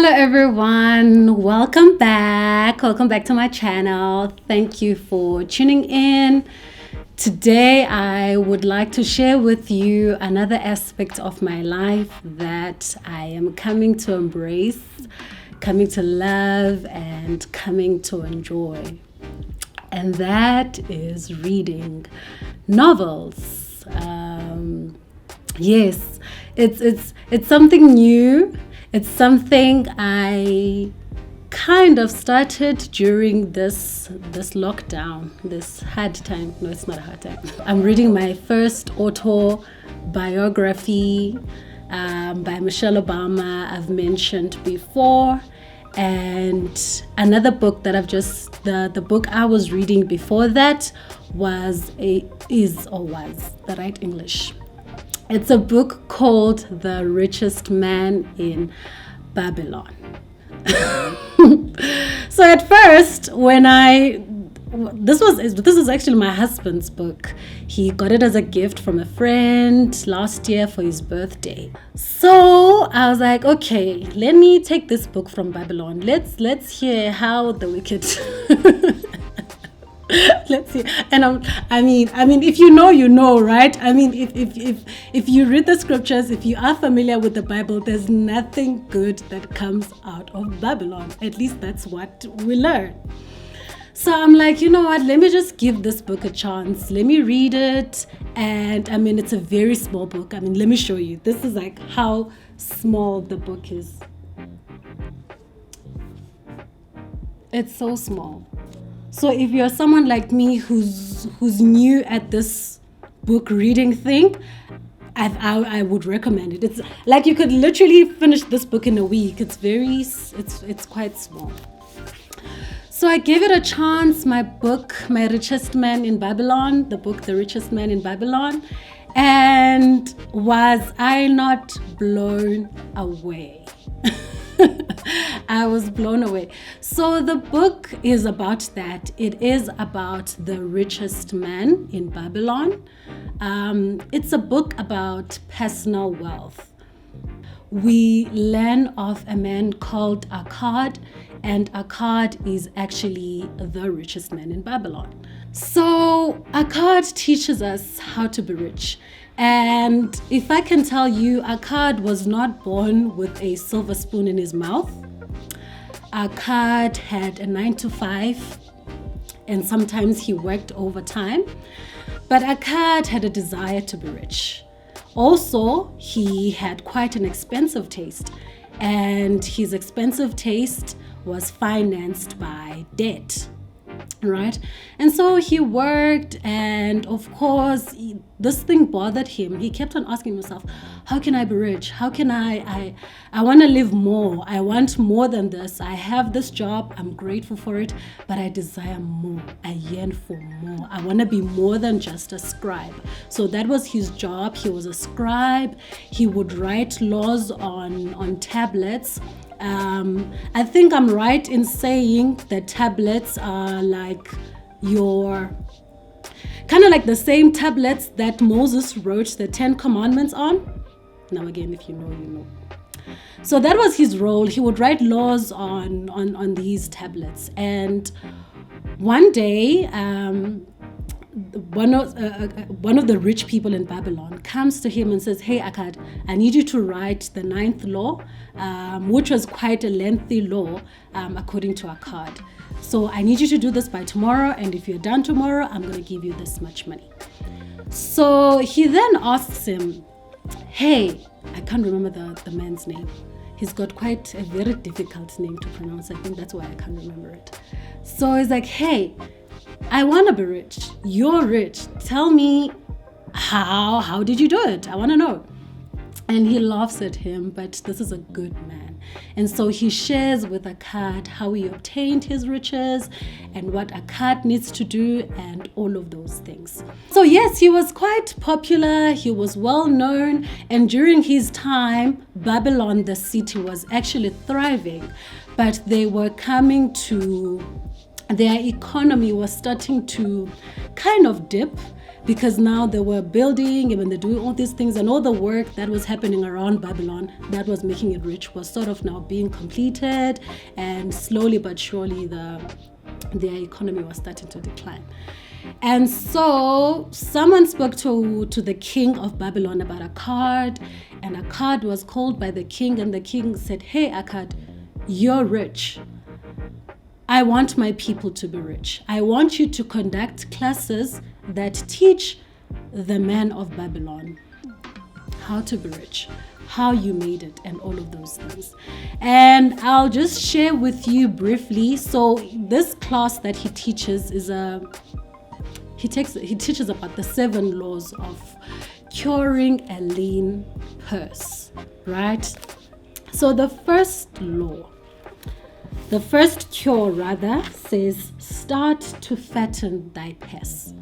Hello everyone, welcome back to my channel. Thank you for tuning in. Today I would like to share with you another aspect of my life that I am coming to embrace, coming to love, and coming to enjoy, and that is reading novels. Yes, it's something new. It's something I kind of started during this lockdown, this hard time. No, it's not a hard time. I'm reading my first autobiography by Michelle Obama. I've mentioned before, and another book that the book I was reading before that was the right English. It's a book called The Richest Man in Babylon. So at first, this is actually my husband's book. He got it as a gift from a friend last year for his birthday. So I was like, okay, let me take this book from Babylon. Let's hear how the wicked let's see. And I mean, if you know, right? I mean, if you read the scriptures, if you are familiar with the Bible, there's nothing good that comes out of Babylon. At least that's what we learn. So I'm like, you know what? Let me just give this book a chance. Let me read it. And I mean, it's a very small book. I mean, let me show you. This is like how small the book is. It's so small. So if you're someone like me who's new at this book reading thing, I would recommend it. It's like you could literally finish this book in a week. It's quite small. So I gave it a chance, my book, My Richest Man in Babylon, the book, The Richest Man in Babylon. And was I not blown away? I was blown away. So the book is about that. It is about the richest man in Babylon. It's a book about personal wealth. We learn of a man called Akkad, and Akkad is actually the richest man in Babylon. So Akkad teaches us how to be rich. And if I can tell you, Akkad was not born with a silver spoon in his mouth. Akkad had a 9-to-5, and sometimes he worked overtime. But Akkad had a desire to be rich. Also, he had quite an expensive taste, and his expensive taste was financed by debt. Right? And so he worked, and of course this thing bothered him. He kept on asking himself, how can I be rich? How can I want to live more. I want more than this. I have this job, I'm grateful for it, but I desire more. I yearn for more. I want to be more than just a scribe. So that was his job. He was a scribe. He would write laws on tablets. I think I'm right in saying that tablets are like kind of like the same tablets that Moses wrote the 10 Commandments on. Now again, if you know, you know. So that was his role. He would write laws on these tablets. And one day, one of the rich people in Babylon comes to him and says, hey Akkad, I need you to write the 9th law, which was quite a lengthy law according to Akkad. So I need you to do this by tomorrow, and if you're done tomorrow, I'm going to give you this much money. So he then asks him, hey, I can't remember the man's name. He's got quite a very difficult name to pronounce. I think that's why I can't remember it. So he's like, hey, I want to be rich. You're rich. Tell me how did you do it? I want to know. And he laughs at him, but this is a good man. And so he shares with Akkad how he obtained his riches and what Akkad needs to do and all of those things. So yes, he was quite popular. He was well known. And during his time, Babylon, the city, was actually thriving. But they were coming to their economy was starting to kind of dip because now they were building and when they're doing all these things, and all the work that was happening around Babylon that was making it rich was sort of now being completed, and slowly but surely their economy was starting to decline. And so someone spoke to the king of Babylon about Akkad, and Akkad was called by the king, and the king said, "Hey Akkad, you're rich. I want my people to be rich. I want you to conduct classes that teach the men of Babylon how to be rich, how you made it, and all of those things." And I'll just share with you briefly. So this class that he teaches is he teaches about the 7 laws of curing a lean purse, right? So the first cure rather says, "Start to fatten thy purse."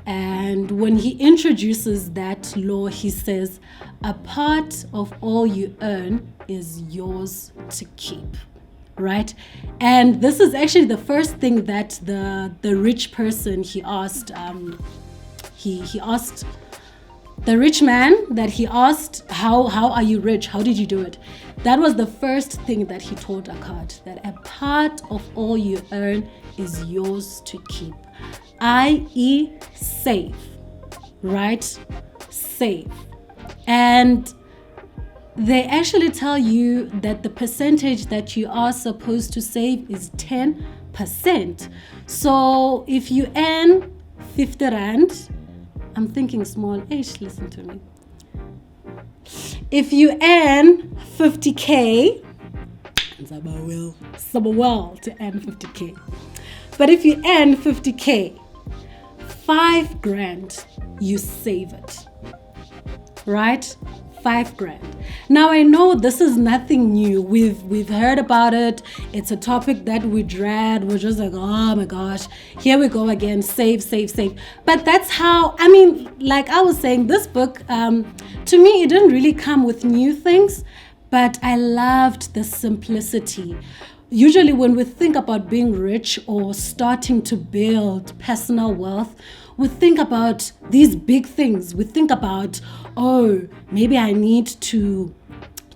And when he introduces that law, he says, "A part of all you earn is yours to keep." Right? And this is actually the first thing that the rich person he asked the rich man, that he asked, how are you rich? How did you do it? That was the first thing that he taught Akkad, that a part of all you earn is yours to keep, i.e. save, right? Save. And they actually tell you that the percentage that you are supposed to save is 10%. So if you earn 50 Rand, I'm thinking small, listen to me. If you earn 50K, it's well to earn 50K. But if you earn 50K, 5 grand, you save it, right? 5 grand. Now I know this is nothing new. We've heard about it. It's a topic that we dread. We're just like, oh my gosh, here we go again. Save. But that's how, like I was saying, this book, to me, it didn't really come with new things, but I loved the simplicity. Usually when we think about being rich or starting to build personal wealth, we think about these big things. We think about, oh, maybe I need to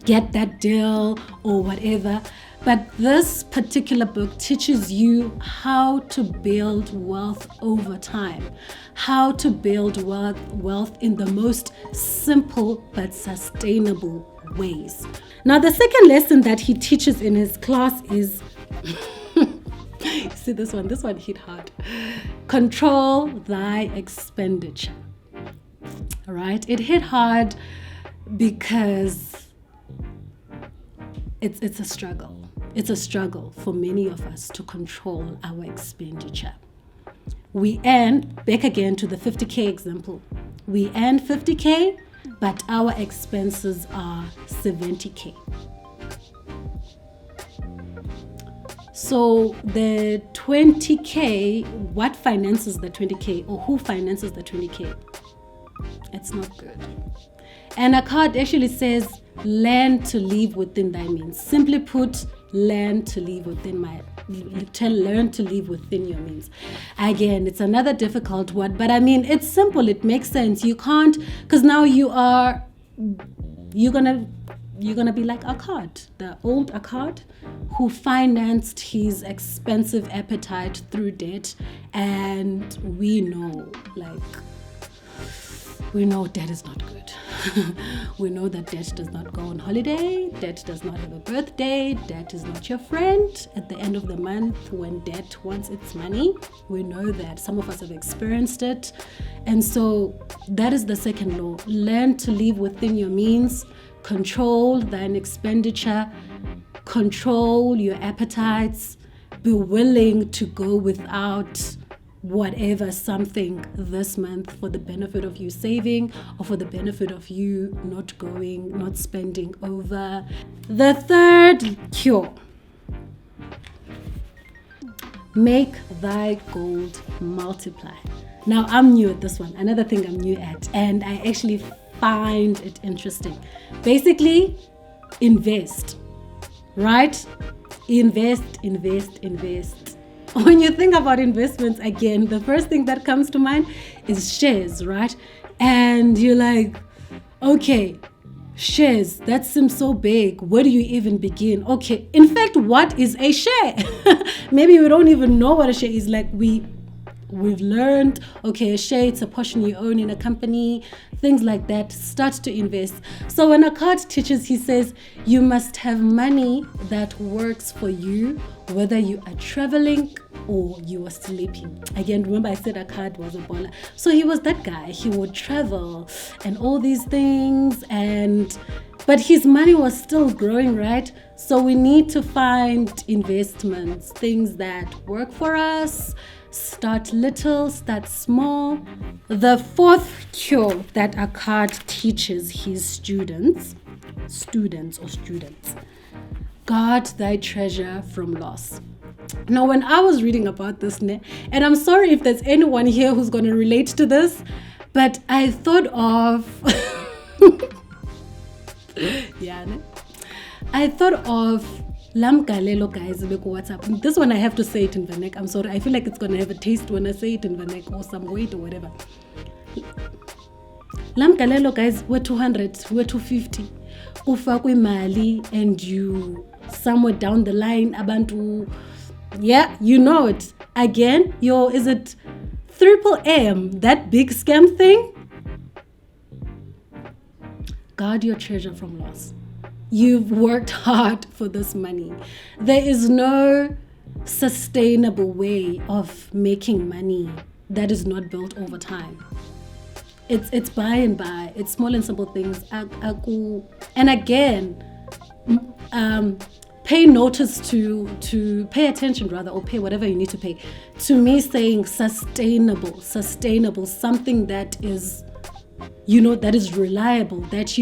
get that deal or whatever. But this particular book teaches you how to build wealth over time, how to build wealth in the most simple but sustainable ways. Now, the second lesson that he teaches in his class is, see this one hit hard. Control thy expenditure. All right, it hit hard because it's a struggle. It's a struggle for many of us to control our expenditure. We earn, back again to the 50K example, we earn 50K, but our expenses are 70K. So the 20K, what finances the 20K, or who finances the 20K? It's not good. And Akkad actually says, learn to live within thy means. Simply put, learn to live within your means. Again, it's another difficult word, but it's simple. It makes sense. You can't, because now you're gonna be like Akkad, the old Akkad, who financed his expensive appetite through debt. And we know debt is not good. We know that debt does not go on holiday. Debt does not have a birthday. Debt is not your friend. At the end of the month, when debt wants its money, we know that some of us have experienced it. And so that is the second law. Learn to live within your means. Control thine expenditure. Control your appetites. Be willing to go without whatever something this month for the benefit of you saving, or for the benefit of you not spending over. The third cure: make thy gold multiply. Now, I'm new at this one. Another thing I'm new at, and I actually find it interesting. Basically, invest, right? Invest. when you think about investments, again, the first thing that comes to mind is shares, right? And you're like, okay, shares, that seems so big. Where do you even begin? Okay, in fact, what is a share? Maybe we don't even know what a share is. Like we've learned, okay, a share, it's a portion you own in a company, things like that. Start to invest. So when a card teaches, he says you must have money that works for you, whether you are traveling or you are sleeping. Again, remember I said a card was a baller. So he was that guy. He would travel and all these things, but his money was still growing, right? So we need to find investments, things that work for us. Start little, start small. The fourth cure that Akkad teaches his students, guard thy treasure from loss. Now, when I was reading about this, and I'm sorry if there's anyone here who's going to relate to this, but I thought of, Lamgalelo, guys, what's up? This one I have to say it in Vanek. I'm sorry. I feel like it's going to have a taste when I say it in Vanek or some weight or whatever. Lamgalelo, guys, we're 200, we're 250. Ufakwe mali, and you somewhere down the line, abantu, yeah, you know it. Again, is it Triple M, that big scam thing? Guard your treasure from loss. You've worked hard for this money. There is no sustainable way of making money that is not built over time. It's by and by. It's small and simple things. And again, pay notice to pay attention rather, or pay whatever you need to pay. To me, saying sustainable, something that is, that is reliable, that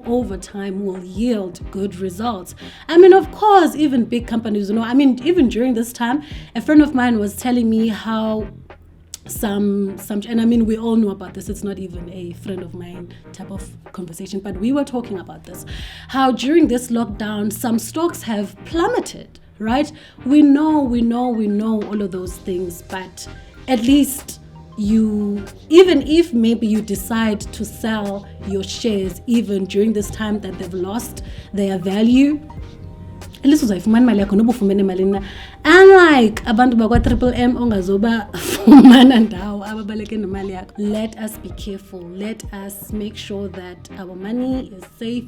over time will yield good results. I mean, of course, even big companies, even during this time, a friend of mine was telling me how some, and I mean, we all know about this. It's not even a friend of mine type of conversation, but we were talking about this, how during this lockdown, some stocks have plummeted, right? We know all of those things, but at least even if maybe you decide to sell your shares even during this time that they've lost their value, unlike abantu bakwa Triple M ongazoba fumana ndawo ababaleke nemali yakho. Let us be careful. Let us make sure that our money is safe.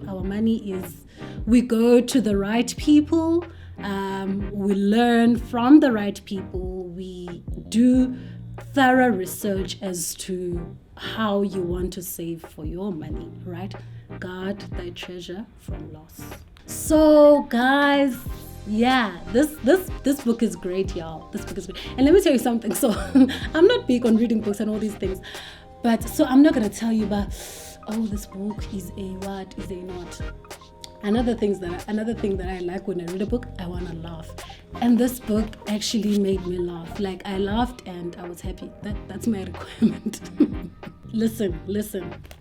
We go to the right people. We learn from the right people. We do thorough research as to how you want to save for your money, right? Guard thy treasure from loss. So guys, this book is great, y'all. This book is great. And let me tell you something. So I'm not big on reading books and all these things, but so I'm not going to tell you about, this book is a what, is a not. Another thing that I like when I read a book, I want to laugh. And this book actually made me laugh. Like, I laughed and I was happy. That's my requirement. Listen.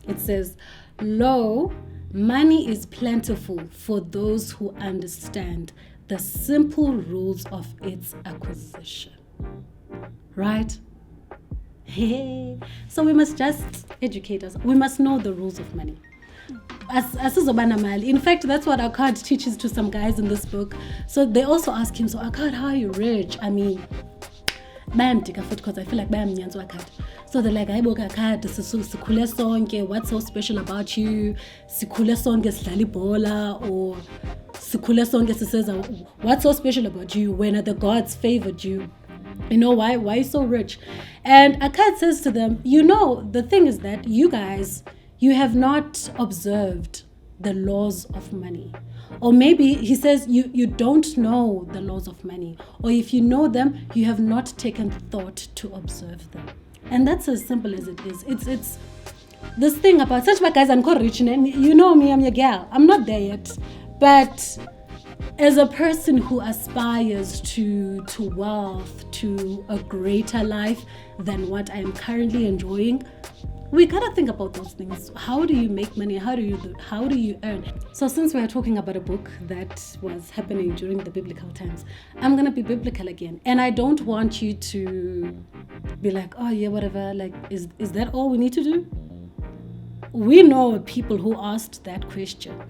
It says, "Lo, money is plentiful for those who understand the simple rules of its acquisition." Right? Hey. So we must just educate us. We must know the rules of money. In fact, that's what Akkad teaches to some guys in this book. So they also ask him, so Akkad, how are you rich? I mean, because I feel like Akkad. So they're like, Akkad, what's so special about you? Or what's so special about you when the gods favored you? Why are you so rich? And Akkad says to them, the thing is that you guys, you have not observed the laws of money. Or maybe he says you don't know the laws of money. Or if you know them, you have not taken thought to observe them. And that's as simple as it is. It's this thing about such guys and rich, and you know me, I'm your gal. I'm not there yet. But as a person who aspires to wealth, to a greater life than what I am currently enjoying, We gotta think about those things. How do you make money? How do you earn? So since we're talking about a book that was happening during the biblical times, I'm gonna be biblical again. And I don't want you to be like, oh yeah, whatever, like is that all we need to do? We know people who asked that question.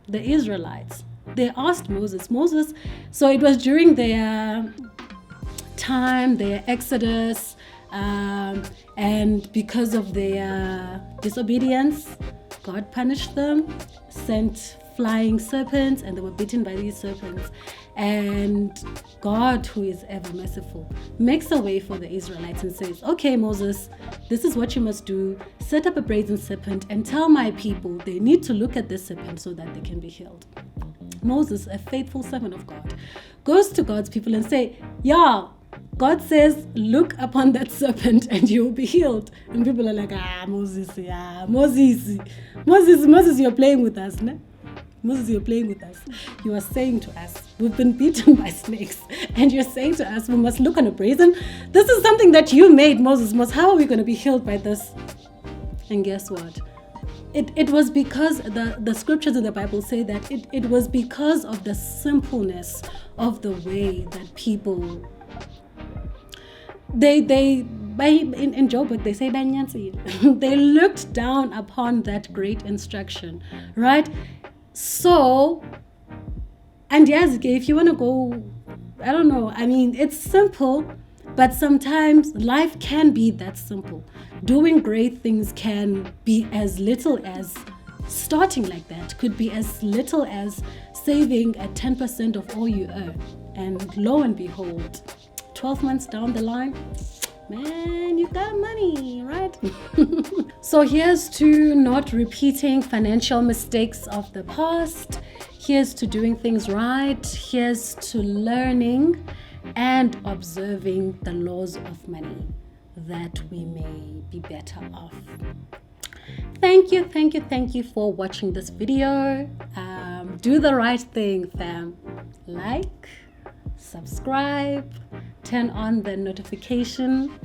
The Israelites. They asked Moses. So it was during their time, their exodus, and because of their disobedience, God punished them, sent flying serpents, and they were bitten by these serpents. And God, who is ever merciful, makes a way for the Israelites and says, okay, Moses, this is what you must do. Set up a brazen serpent and tell my people they need to look at this serpent so that they can be healed. Moses, a faithful servant of God, goes to God's people and say, yeah, God says, look upon that serpent and you'll be healed. And people are like, Moses, you're playing with us, ne? Moses, you're playing with us. You are saying to us, we've been beaten by snakes. And you're saying to us, we must look on a brazen. This is something that you made, Moses. How are we going to be healed by this? And guess what? It was because the scriptures in the Bible say that it was because of the simpleness of the way that people... in Job book, they say they looked down upon that great instruction, right? So, and yes, if you want to go, I don't know, I mean, it's simple, but sometimes life can be that simple. Doing great things can be as little as starting like that, could be as little as saving at 10% of all you earn. And lo and behold, 12 months down the line, man, you got money, right? So here's to not repeating financial mistakes of the past. Here's to doing things right. Here's to learning and observing the laws of money that we may be better off. Thank you for watching this video. Do the right thing, fam. Like, subscribe, turn on the notification.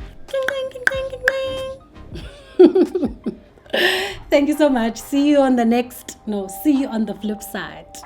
Thank you so much. See you on the flip side.